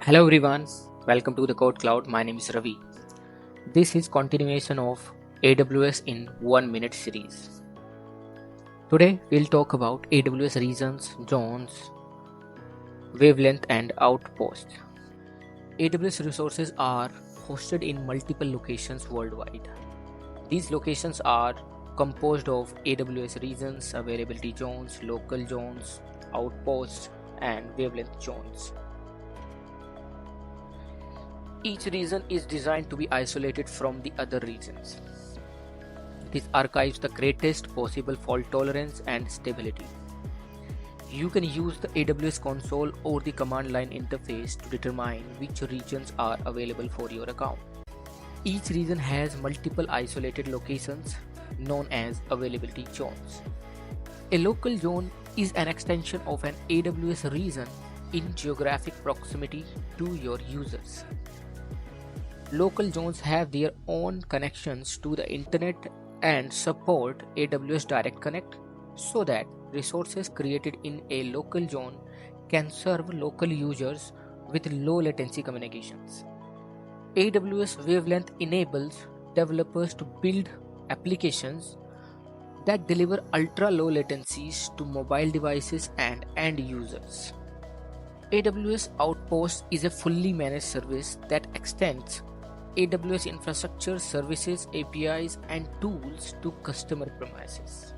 Hello everyone, welcome to the Code Cloud. My name is Ravi. This is continuation of AWS in 1 minute series. Today we'll talk about AWS regions, zones, wavelength and outposts. AWS resources are hosted in multiple locations worldwide. These locations are composed of AWS regions, availability zones, local zones, outposts and wavelength zones. Each region is designed to be isolated from the other regions. This archives the greatest possible fault tolerance and stability. You can use the AWS console or the command line interface to determine which regions are available for your account. Each region has multiple isolated locations known as availability zones. A local zone is an extension of an AWS region in geographic proximity to your users. Local zones have their own connections to the internet and support AWS Direct Connect so that resources created in a local zone can serve local users with low latency communications. AWS Wavelength enables developers to build applications that deliver ultra low latencies to mobile devices and end users. AWS Outposts is a fully managed service that extends AWS infrastructure, services, APIs, and tools to customer premises.